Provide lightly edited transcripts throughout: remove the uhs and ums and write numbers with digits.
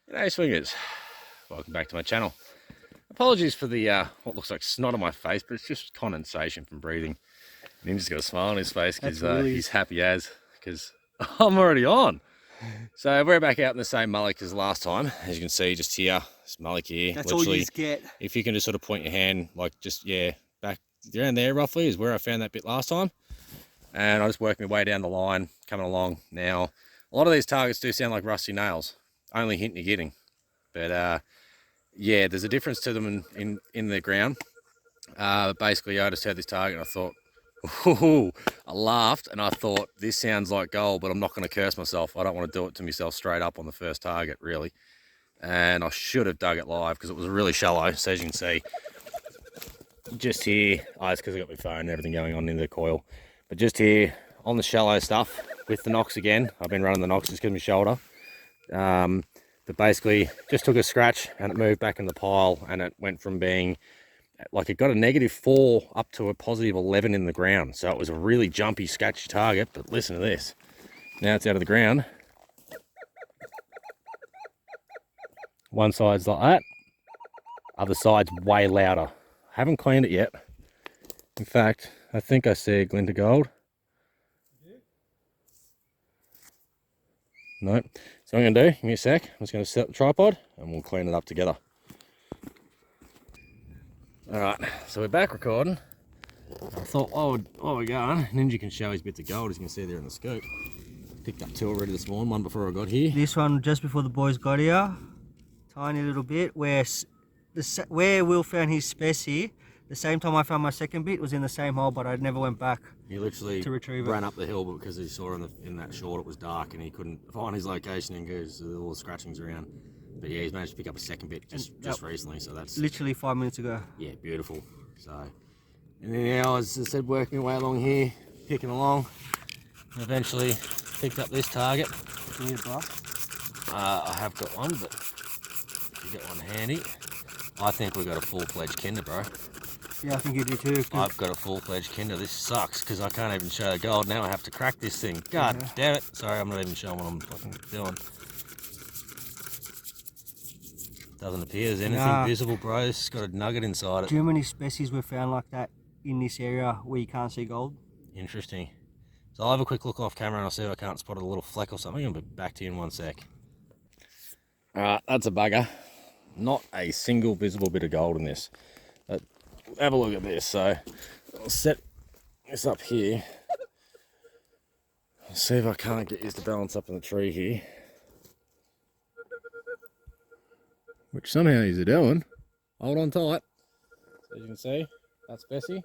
G'day swingers, welcome back to my channel. Apologies for the what looks like snot on my face, but it's just condensation from breathing. Ninja's got a smile on his face because he's happy because I'm already on. So we're back out in the same mullock as last time. As you can see just here, this mullock here. That's all you get. If you can just sort of point your hand like just, yeah, back around there roughly is where I found that bit last time. And I just worked my way down the line, coming along. Now, a lot of these targets do sound like rusty nails. Only hint you're getting, but yeah, there's a difference to them in the ground. Basically, I just had this target and I thought, ooh, I laughed and I thought this sounds like gold, but I'm not going to curse myself. I don't want to do it to myself straight up on the first target, really. And I should have dug it live because it was really shallow. So as you can see, just here, it's because I got my phone and everything going on in the coil, but just here on the shallow stuff with the Nox again. I've been running the Nox just because of my shoulder. But basically just took a scratch and it moved back in the pile, and it went from being like, it got a -4 up to a +11 in the ground. So it was a really jumpy, sketchy target. But listen to this, now it's out of the ground. One side's like that, other side's way louder. Haven't cleaned it yet. In fact, I think I see a glint of gold. Nope. So what I'm going to do, give me a sec, I'm just going to set up the tripod and we'll clean it up together. Alright, so we're back recording. I thought, while we're going, Ninja can show his bits of gold, as you can see there in the scoop. Picked up two already this morning, one before I got here. This one just before the boys got here. Tiny little bit, where Will found his specie. The same time I found my second bit was in the same hole, but I never went back. He literally to retrieve ran up the hill, but because he saw in that short it was dark and he couldn't find his location and goes all the scratchings around. But yeah, he's managed to pick up a second bit just recently, so that's literally 5 minutes ago. Yeah, beautiful. So, and then now, as I said, working my way along here, picking along, and eventually picked up this target. Do you need a brush? I have got one, but if you get one handy, I think we've got a full-fledged kinder, bro. Yeah, I think you do too. I've got a full-fledged kinder. This sucks because I can't even show the gold. Now I have to crack this thing. God damn it. Sorry, I'm not even showing what I'm fucking doing. Doesn't appear there's anything visible, bro. It's got a nugget inside it. Do you know how many species we've found like that in this area where you can't see gold? Interesting. So I'll have a quick look off camera and I'll see if I can't spot a little fleck or something. I'll be back to you in 1 sec. Alright, that's a bugger. Not a single visible bit of gold in this. But have a look at this. So I'll set this up here. I'll see if I can't get this to balance up in the tree here. Which somehow he's doing. Hold on tight. So as you can see, that's Bessie.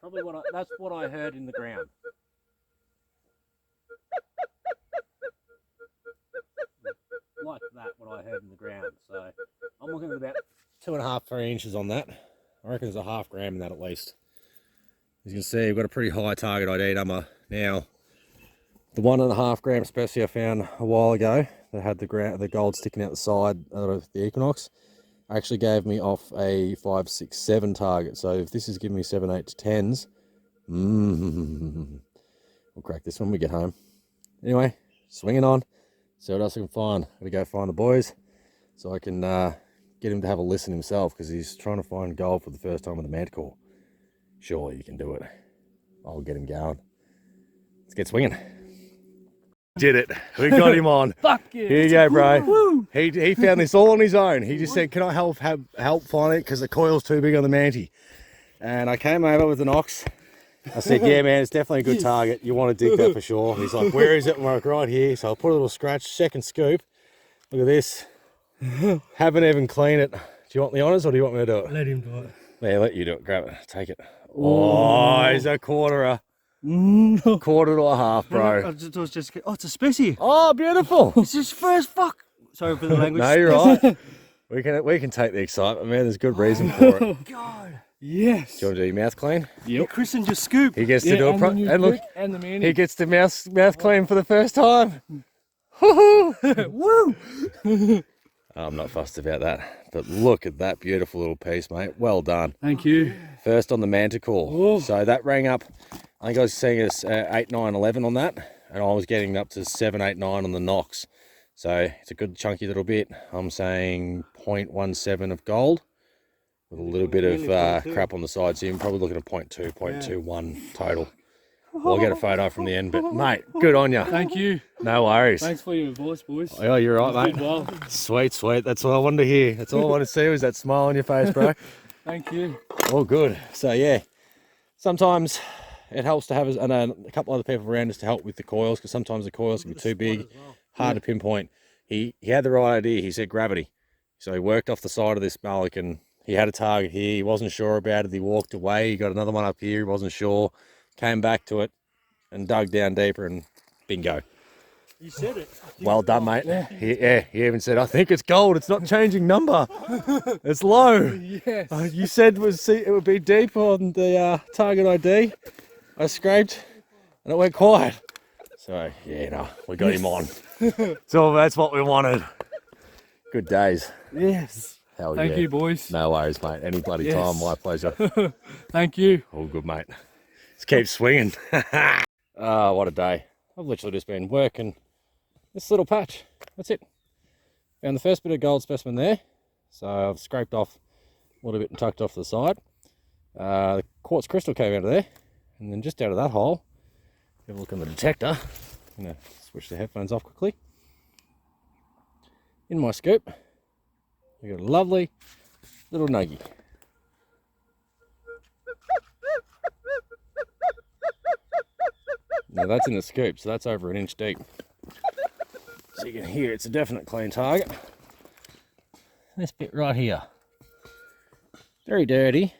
Probably that's what I heard in the ground. Like that, what I heard in the ground. So I'm looking at about 2.5 to 3 inches on that. I reckon there's a half gram in that at least. As you can see, we've got a pretty high target ID number. Now, the 1.5 gram species I found a while ago that had the gold sticking out the side of the Equinox actually gave me off a 5, 6, 7 target. So if this is giving me 7, 8 to 10s, we'll crack this when we get home. Anyway, swinging on. See what else I can find. Gotta go find the boys so I can get him to have a listen himself because he's trying to find gold for the first time with the Manticore. Surely you can do it. I'll get him going. Let's get swinging. Did it. We got him on. Fuck yeah. Here you go, bro. Woo. He found this all on his own. He just said, can I help find it because the coil's too big on the Manti. And I came over with the Nox. I said, yeah, man, it's definitely a good target. You want to dig that for sure. He's like, where is it? I'm like, right here. So I'll put a little scratch, second scoop. Look at this. Haven't even cleaned it. Do you want the honours or do you want me to do it? Let him do it. Yeah, let you do it. Grab it. Take it. Oh, he's a quarter. Quarter to a half, bro. It's a specie. Oh, beautiful. It's his first fuck. Sorry for the language. No, you're right. We can take the excitement, man. There's good reason for it. God. Yes. Do you want to do your mouth clean? Yep. Christened your scoop. He gets to do it. And look, and the he gets to mouth clean for the first time. Woo! I'm not fussed about that. But look at that beautiful little piece, mate. Well done. Thank you. First on the Manticore. Oh. So that rang up I think I was seeing us 8, 9, 11 on that, and I was getting up to 7, 8, 9 on the Knox. So it's a good chunky little bit. I'm saying 0.17 of gold with a little bit of crap on the side. So you're probably looking at 0.2, 0.21 total. We'll get a photo from the end, but mate, good on you. Thank you. No worries. Thanks for your advice, boys. Oh, you're right, mate. Well. Sweet, sweet. That's all I wanted to hear. That's all I wanted to see was that smile on your face, bro. Thank you. All good. So yeah, sometimes it helps to have a couple other people around us to help with the coils, because sometimes the coils can be too big, hard to pinpoint. He had the right idea. He said gravity. So he worked off the side of this mullock and he had a target here. He wasn't sure about it. He walked away. He got another one up here. He wasn't sure. Came back to it and dug down deeper and bingo. You said it. Well done, mate. Yeah. He even said, I think it's gold. It's not changing number. It's low. Yes. You said it would be deep on the target ID. I scraped and it went quiet. So, yeah, no, we got him on. So that's what we wanted. Good days. Yes. Hell Thank yeah. you, boys. No worries, mate. Any bloody time, my pleasure. Thank you. All good, mate. Let's keep swinging. Oh, what a day. I've literally just been working this little patch. That's it. Found the first bit of gold specimen there. So I've scraped off a little bit and tucked off to the side. The quartz crystal came out of there. And then just out of that hole, have a look on the detector. I'm going to switch the headphones off quickly. In my scoop, we got a lovely little nuggie. Now that's in the scoop, so that's over 1 inch deep. So you can hear it's a definite clean target. This bit right here, very dirty.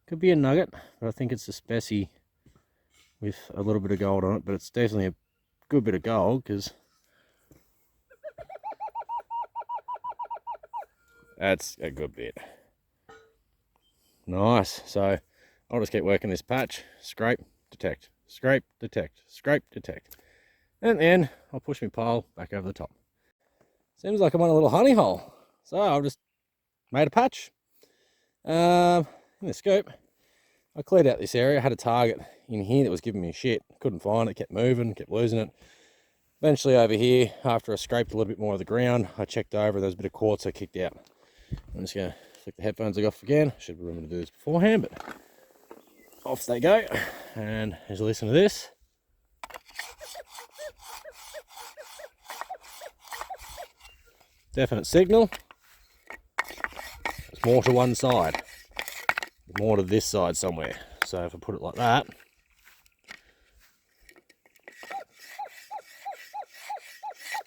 Could be a nugget, but I think it's a specie with a little bit of gold on it, but it's definitely a good bit of gold because that's a good bit. Nice. So I'll just keep working this patch. Scrape, detect, scrape, detect, scrape, detect. And then I'll push my pole back over the top. Seems like I'm on a little honey hole. So I've just made a patch. In the scope, I cleared out this area. I had a target in here that was giving me shit. Couldn't find it, kept moving, kept losing it. Eventually over here, after I scraped a little bit more of the ground, I checked over, there was a bit of quartz I kicked out. I'm just going to flick the headphones off again. I should remember to do this beforehand, but off they go. And as you listen to this, definite signal. There's more to one side, more to this side somewhere. So if I put it like that,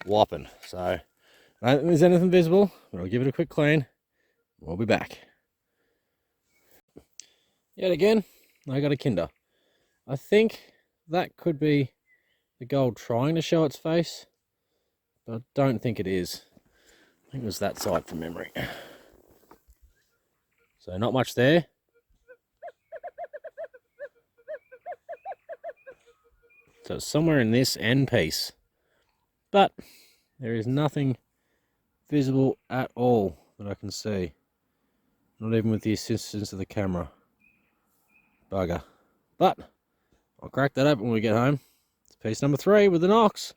whopping. So I don't think there's anything visible, but I'll give it a quick clean. We'll be back. Yet again, I got a kinder. I think that could be the gold trying to show its face, but I don't think it is. I think it was that side from memory. So not much there. So it's somewhere in this end piece, but there is nothing visible at all that I can see. Not even with the assistance of the camera. Bugger. But I'll crack that open when we get home. It's piece number 3 with the Knox.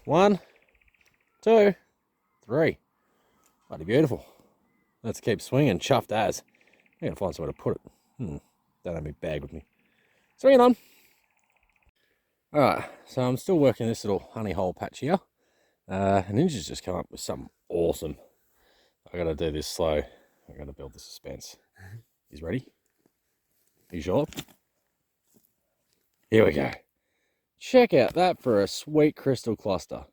1, 2, 3. Bloody beautiful. Let's keep swinging. Chuffed as. I'm going to find somewhere to put it. Don't have my bag with me. Swinging on. Alright, so I'm still working this little honey hole patch here. Ninja's just come up with something awesome. I gotta do this slow. I gotta build the suspense. He's ready? Are you sure? Here we go. Check out that for a sweet crystal cluster.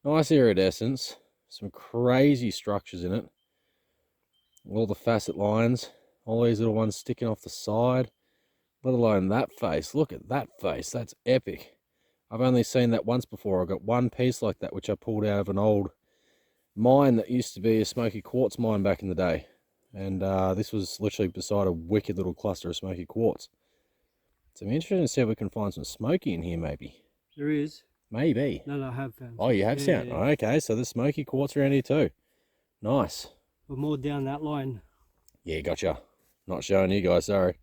Nice iridescence. Some crazy structures in it. All the facet lines. All these little ones sticking off the side. Let alone that face. Look at that face. That's epic. I've only seen that once before. I got one piece like that which I pulled out of an old mine that used to be a smoky quartz mine back in the day. And this was literally beside a wicked little cluster of smoky quartz. So I'm interested to see if we can find some smoky in here maybe. There is. Maybe. No, I have found. Oh, you have found? Yeah. Oh, okay, so there's smoky quartz around here too. Nice. But more down that line. Yeah, gotcha. Not showing you guys, sorry.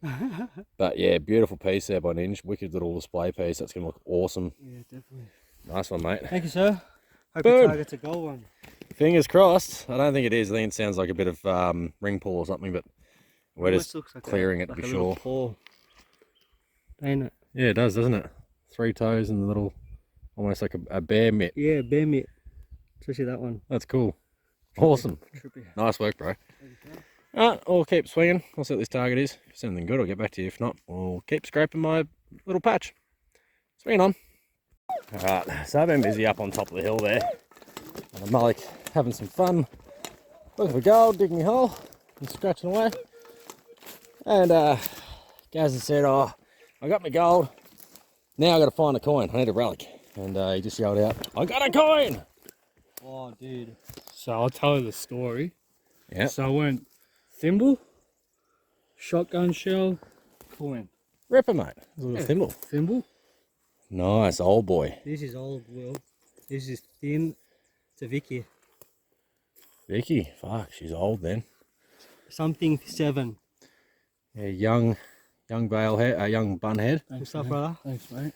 But yeah, beautiful piece there by Ninja. Wicked little display piece. That's going to look awesome. Yeah, definitely. Nice one, mate. Thank you, sir. Hope Boom. your target's a gold one. Fingers crossed. I don't think it is. I think it sounds like a bit of ring pull or something, but we're Almost just looks like clearing it to like be a little sure. paw. Ain't it? Yeah, it does, doesn't it? 3 toes and a little, almost like a bear mitt. Yeah, bear mitt. Especially that one. That's cool. Awesome. Trippy. Nice work, bro. Alright, I'll keep swinging. I'll see what this target is. If it's anything good, I'll get back to you. If not, we'll keep scraping my little patch. Swinging on. Alright, so I've been busy up on top of the hill there. And I'm like having some fun. Looking for gold, digging my hole, and scratching away. And Gaz has said, oh, I got my gold. Now I got to find a coin. I need a relic. And he just yelled out, I got a coin! Oh, dude. So I'll tell you the story. Yeah. So I went thimble, shotgun shell, coin. Ripper, mate. There's a little thimble. Thimble. Nice, old boy. This is old, Will. This is thin. It's a Vicky. Vicky, fuck, she's old then. Something 7. Yeah, young bale head, young bun head. What's up, brother? Thanks, mate.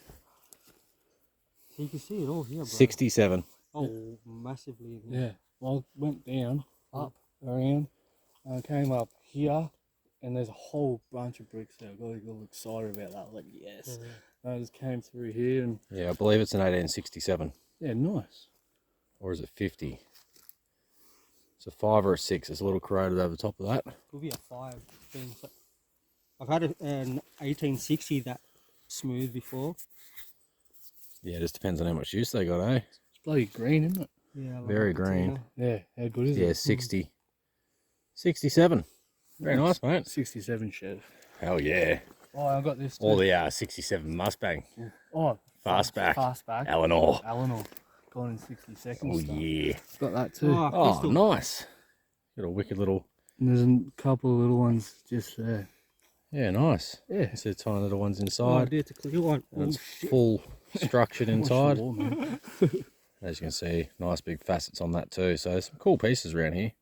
So you can see it all here, bro. 67. Oh, massively. in there. Yeah. Well, I went down, up, around, and I came up here, and there's a whole bunch of bricks there. I got all excited about that. I was like, yes. And I just came through here, and Yeah, I believe it's an 1867. yeah, nice. Or is it 50? It's a 5 or a 6. It's a little corroded over the top of that. Could be a 5. I've had an 1860 that smooth before. Yeah, it just depends on how much use they got, eh? It's bloody green, isn't it? Yeah, like Very a green. patina. Yeah. How good is Yeah, it? 60. 67. Very nice, mate. 67 shed. Hell yeah. Oh, I got this too. Or the 67 Mustang. Oh, Fastback. Fastback. Eleanor. Eleanor. Gone in 60 seconds. Oh, stuff. yeah. Got that too. Oh, Oh, crystal. nice. Got a wicked little... And there's a couple of little ones just there. Yeah, nice. Yeah. You see the tiny little ones Oh, inside. dude, it's a clear one. And Oh, it's shit. full structured inside. Wall, man. As you can see, nice big facets on that too. So some cool pieces around here.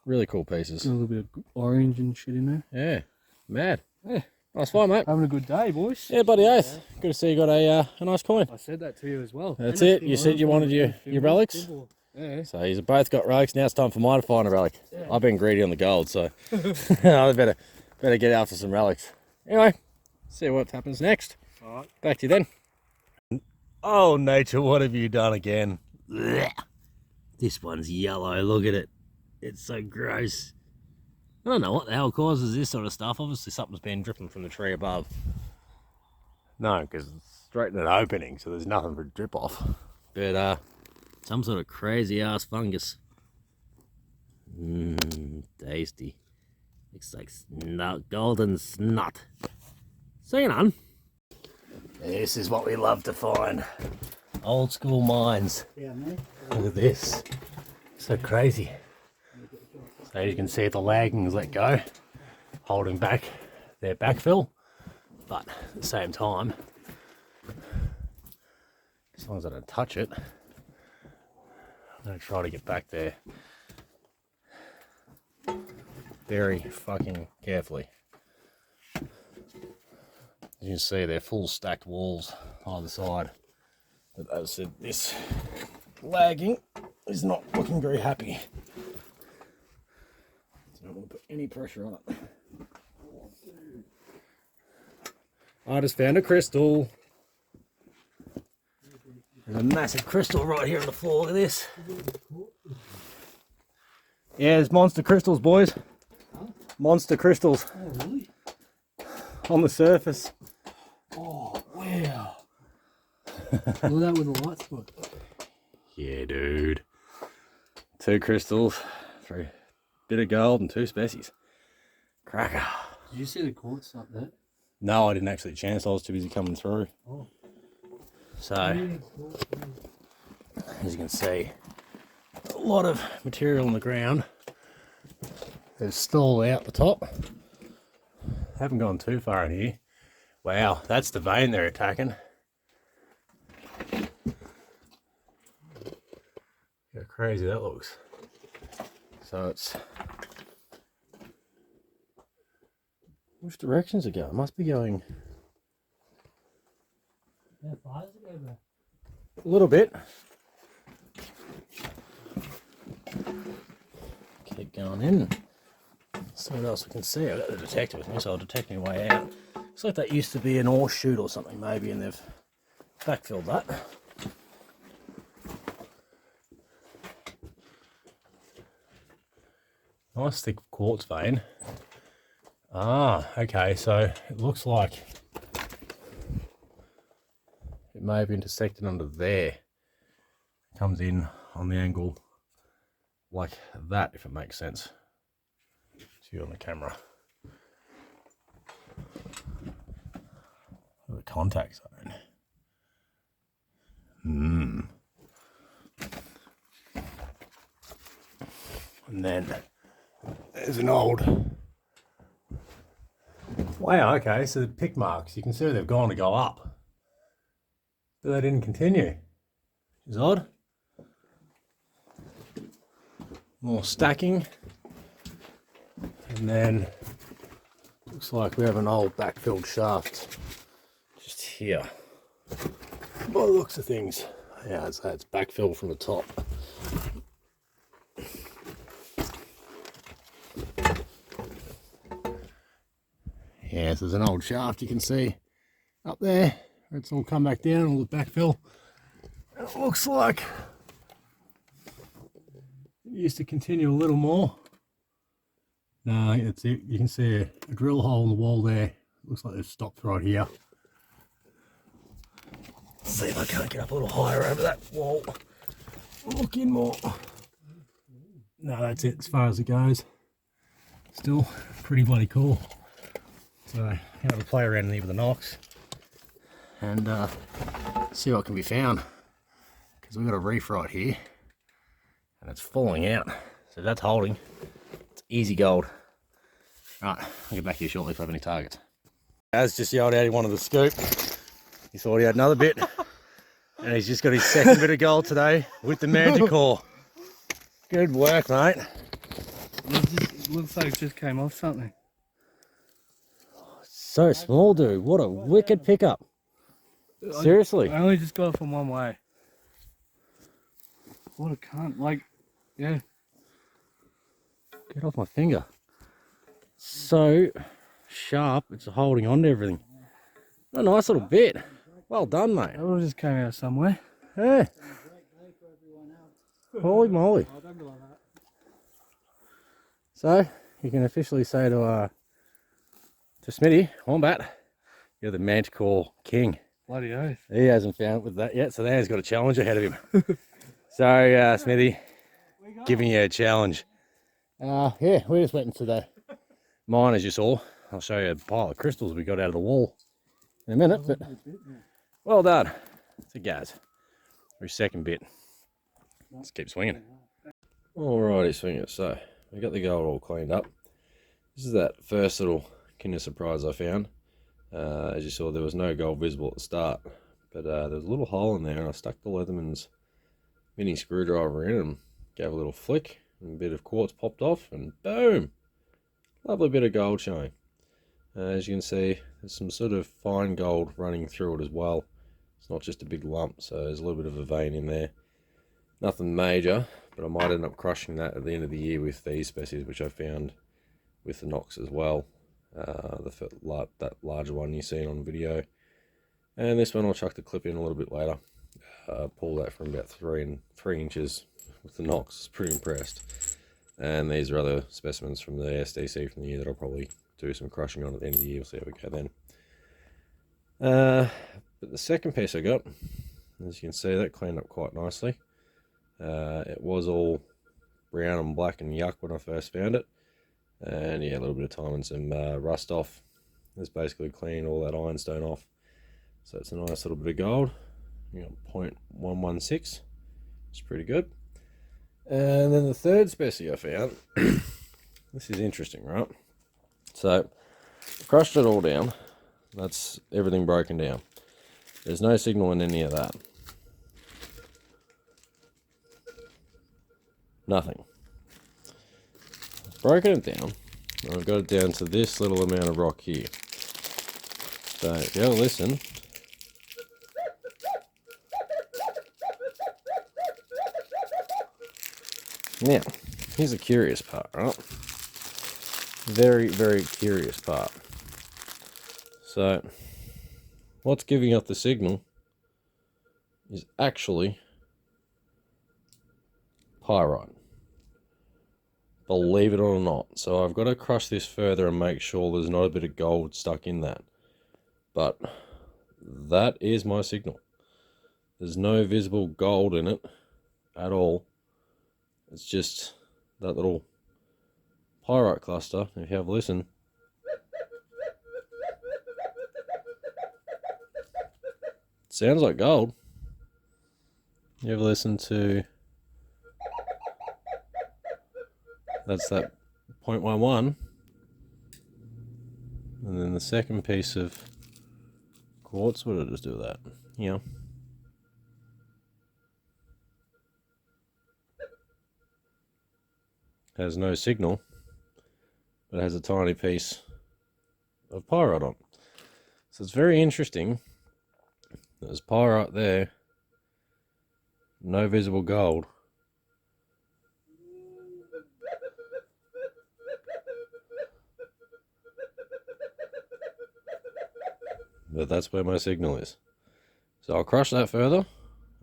Really cool pieces. A little bit of orange and shit in there. Yeah, mad. Yeah. Nice fine, mate. Having a good day, boys. Yeah, bloody oath. Good to see you got a nice coin. I said that to you as well. That's it. You said you wanted your relics. Yeah. So you've both got relics. Now it's time for mine to find a relic. I've been greedy on the gold, so I better get after some relics. Anyway, see what happens next. All right. Back to you then. Oh, nature, what have you done again? Blech. This one's yellow. Look at it. It's so gross. I don't know what the hell causes this sort of stuff. Obviously something's been dripping from the tree above. No, because it's straight in an opening, so there's nothing for drip off. But some sort of crazy ass fungus. Tasty. Looks like snot, golden snot. So you know, this is what we love to find. Old school mines. Yeah, mate. Look at this. So crazy. So you can see the laggings let go, holding back their backfill. But at the same time, as long as I don't touch it, I'm going to try to get back there very fucking carefully. As you can see, they're full stacked walls either side. But as I said, this lagging is not looking very happy. So I don't want to put any pressure on it. I just found a crystal. There's a massive crystal right here on the floor. Look at this. Yeah, there's monster crystals, boys. Monster crystals. Oh, really? On the surface. Oh, wow. Look at that with the light spot. Yeah, dude. 2 crystals, 3 bit of gold and 2 species. Cracker. Did you see the quartz up there? No, I didn't actually chance. I was too busy coming through. Oh. So, as you can see, a lot of material on the ground. There's stall out the top. Haven't gone too far in here. Wow, that's the vein they're attacking. How crazy that looks. So it's Which direction's it going? It must be going a little bit. Keep going in. See what else we can see. I've got the detector with me, so I'll detect my way out. Looks like that used to be an ore chute or something, maybe, and they've backfilled that. Nice thick quartz vein. Ah, okay, so it looks like it may have intersected under there. Comes in on the angle like that, if it makes sense to you on the camera. The contact zone. And then there's an old. Wow, okay, so the pick marks, you can see they've gone to go up, but they didn't continue, which is odd. More stacking, and then looks like we have an old backfilled shaft just here. By the looks of things, yeah, it's backfilled from the top. Yeah, so there's an old shaft you can see up there. It's all come back down, all the backfill. And it looks like it used to continue a little more. No, that's it. You can see a drill hole in the wall there. Looks like they've stopped right here. Let's see if I can't get up a little higher over that wall. Look in more. No, that's it as far as it goes. Still pretty bloody cool. So I'm going to play around in here with the Nox and see what can be found, because we've got a reef right here and it's falling out. So that's holding. It's easy gold. Right, I'll get back to you shortly if I have any targets. Az just yelled out he wanted the scoop. He thought he had another bit, and he's just got his second bit of gold today with the Manticore. Good work, mate. It looks like it just came off something. So small, dude. What a wicked pickup. Seriously. I only just got it from one way. What a cunt. Like, yeah. Get off my finger. So sharp, it's holding on to everything. A nice little bit. Well done, mate. That all just came out somewhere. Yeah. Holy moly. So, you can officially say to Smitty, Wombat, you're the Manticore king. Bloody oath. He hasn't found it with that yet, so now he's got a challenge ahead of him. So, Smithy, giving you a challenge. Yeah, we're just waiting to the mine, as you saw. I'll show you a pile of crystals we got out of the wall in a minute, but well done. It's a Gaz. Our second bit. Let's keep swinging. Alrighty, swingers. So, we got the gold all cleaned up. This is that first little Kinder Surprise I found. As you saw, there was no gold visible at the start, but there was a little hole in there, and I stuck the Leatherman's mini screwdriver in and gave a little flick, and a bit of quartz popped off, and boom! Lovely bit of gold showing. As you can see, there's some sort of fine gold running through it as well. It's not just a big lump, so there's a little bit of a vein in there. Nothing major, but I might end up crushing that at the end of the year with these species, which I found with the Nox as well. That larger one you've seen on video, and this one I'll chuck the clip in a little bit later. Pull that from about 3 inches with the Nox. Pretty impressed. And these are other specimens from the SDC from the year that I'll probably do some crushing on at the end of the year. We'll see how we go then. But the second piece I got, as you can see, that cleaned up quite nicely. It was all brown and black and yuck when I first found it. And yeah, a little bit of time and some rust off. It's basically cleaned all that ironstone off. So it's a nice little bit of gold. You got 0.116. It's pretty good. And then the third specie I found. This is interesting, right? So crushed it all down. That's everything broken down. There's no signal in any of that. Nothing. Broken it down. I've got it down to this little amount of rock here. So if you have a listen, now here's the curious part, right? Very, very curious part. So what's giving up the signal is actually pyrite. Believe it or not. So I've got to crush this further and make sure there's not a bit of gold stuck in that. But that is my signal. There's no visible gold in it at all. It's just that little pyrite cluster. If you have a listen, sounds like gold. You ever listen to, that's that 0.11, and then the second piece of quartz, what did it just do with that? Yeah. Has no signal, but it has a tiny piece of pyrite on. So it's very interesting. There's pyrite there, no visible gold. But that's where my signal is. So I'll crush that further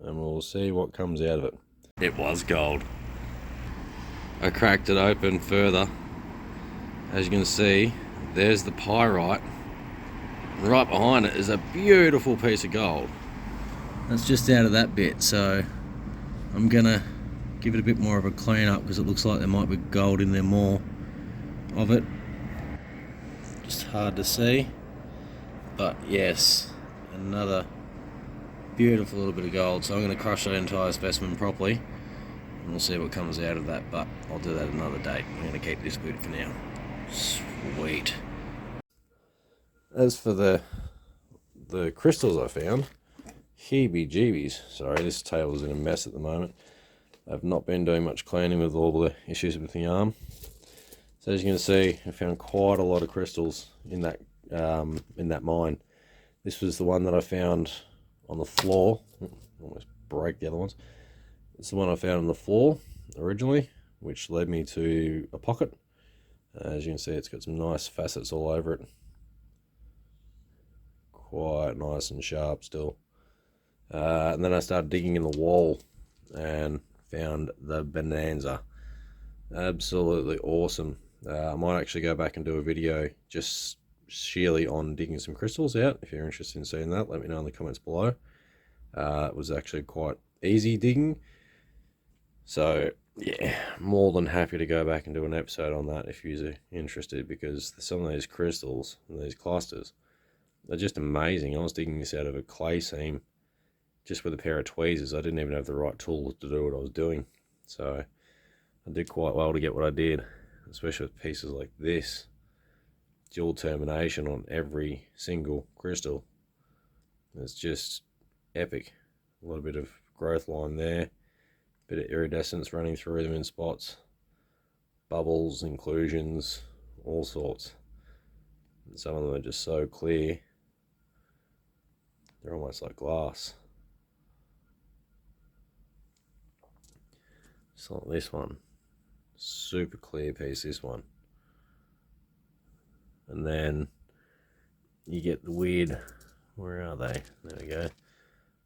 and we'll see what comes out of it. It was gold. I cracked it open further. As you can see, there's the pyrite. And right behind it is a beautiful piece of gold. That's just out of that bit, so I'm gonna give it a bit more of a clean up because it looks like there might be gold in there more of it. Just hard to see. But yes, another beautiful little bit of gold. So I'm going to crush that entire specimen properly and we'll see what comes out of that, but I'll do that another day. I'm going to keep this good for now. Sweet. As for the crystals I found, heebie-jeebies. Sorry, this table's in a mess at the moment. I've not been doing much cleaning with all the issues with the arm. So as you can see, I found quite a lot of crystals in that mine. This was the one that I found on the floor. Almost break the other ones. It's the one I found on the floor originally, which led me to a pocket. As you can see, it's got some nice facets all over it. Quite nice and sharp still. And then I started digging in the wall and found the bonanza. Absolutely awesome. I might actually go back and do a video just sheerly on digging some crystals out. If you're interested in seeing that, let me know in the comments below. It was actually quite easy digging, so yeah, more than happy to go back and do an episode on that if you're interested, because some of these crystals and these clusters are just amazing. I was digging this out of a clay seam just with a pair of tweezers. I didn't even have the right tools to do what I was doing, so I did quite well to get what I did, especially with pieces like this. Dual termination on every single crystal. It's just epic. A little bit of growth line there, bit of iridescence running through them in spots, bubbles, inclusions, all sorts. And some of them are just so clear, they're almost like glass. Just like this one, super clear piece, this one. And then you get the weird, where are they? There we go.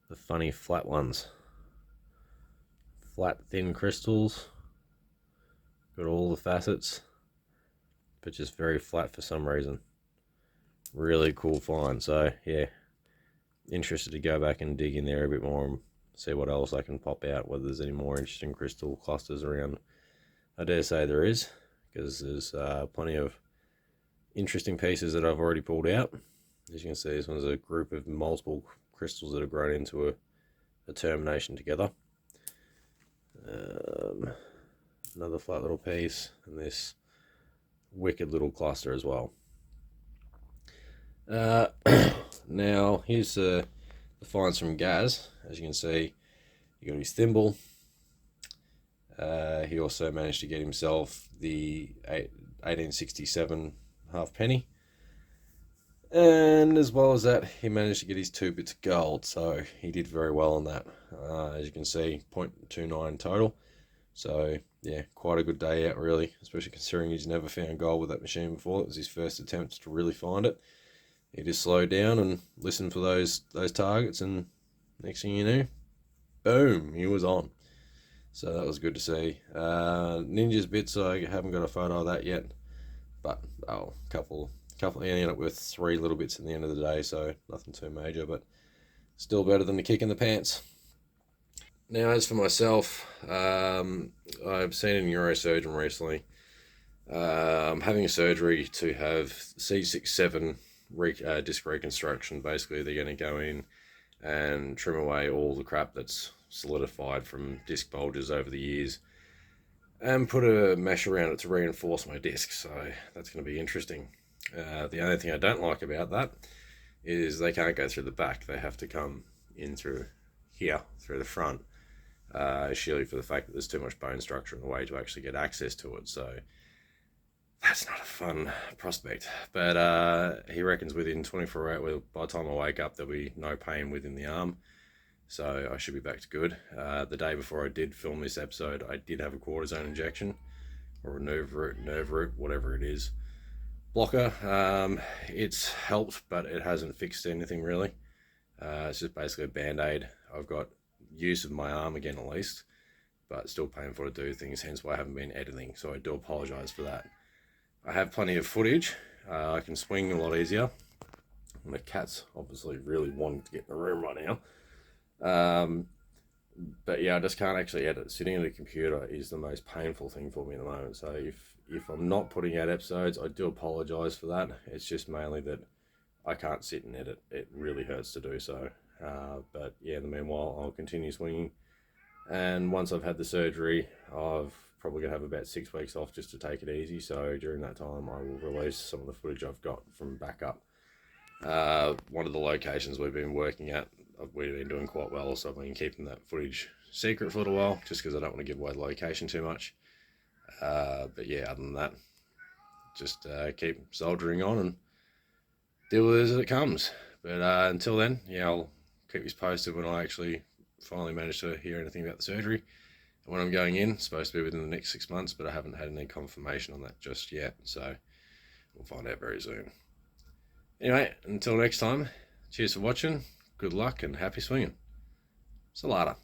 The funny flat ones. Flat, thin crystals. Got all the facets, but just very flat for some reason. Really cool find. So yeah, interested to go back and dig in there a bit more and see what else I can pop out, whether there's any more interesting crystal clusters around. I dare say there is, because there's plenty of interesting pieces that I've already pulled out. As you can see, this one's a group of multiple crystals that have grown into a termination together. Another flat little piece, and this wicked little cluster as well. Now here's the finds from Gaz. As you can see, you got his thimble. He also managed to get himself the 1867 halfpenny. And as well as that, he managed to get his 2 bits of gold, so he did very well on that. As you can see, 0.29 total. So yeah, quite a good day out really, especially considering he's never found gold with that machine before. It was his first attempt to really find it. He just slowed down and listened for those targets, and next thing you knew, boom, he was on. So that was good to see. Ninja's bits, I haven't got a photo of that yet, but couple. He ended up with 3 little bits in the end of the day, so nothing too major, but still better than the kick in the pants. Now, as for myself, I've seen a neurosurgeon recently. I'm having a surgery to have C6-7 disc reconstruction. Basically, they're going to go in and trim away all the crap that's solidified from disc bulges over the years and put a mesh around it to reinforce my disc, so that's going to be interesting. The only thing I don't like about that is they can't go through the back. They have to come in through here, through the front, surely for the fact that there's too much bone structure in the way to actually get access to it. So that's not a fun prospect. But he reckons within 24 hours, by the time I wake up, there'll be no pain within the arm. So I should be back to good. The day before I did film this episode, I did have a cortisone injection, or a nerve root, whatever it is. Blocker. It's helped, but it hasn't fixed anything really. It's just basically a band-aid. I've got use of my arm again at least, but still painful to do things, hence why I haven't been editing, so I do apologise for that. I have plenty of footage. I can swing a lot easier. And the cat's obviously really wanting to get in the room right now. But yeah, I just can't actually edit. Sitting at a computer is the most painful thing for me at the moment, so if I'm not putting out episodes, I do apologise for that. It's just mainly that I can't sit and edit. It really hurts to do so. But yeah, in the meanwhile, I'll continue swinging. And once I've had the surgery, I've probably going to have about 6 weeks off just to take it easy. So during that time, I will release some of the footage I've got from backup. One of the locations we've been working at, we've been doing quite well, so I've been keeping that footage secret for a little while, just because I don't want to give away the location too much. But yeah, other than that, just keep soldiering on and deal with it as it comes. But until then, yeah, I'll keep you posted when I actually finally manage to hear anything about the surgery. And when I'm going in, it's supposed to be within the next 6 months, but I haven't had any confirmation on that just yet, so we'll find out very soon. Anyway, until next time, cheers for watching, good luck and happy swinging. See you later.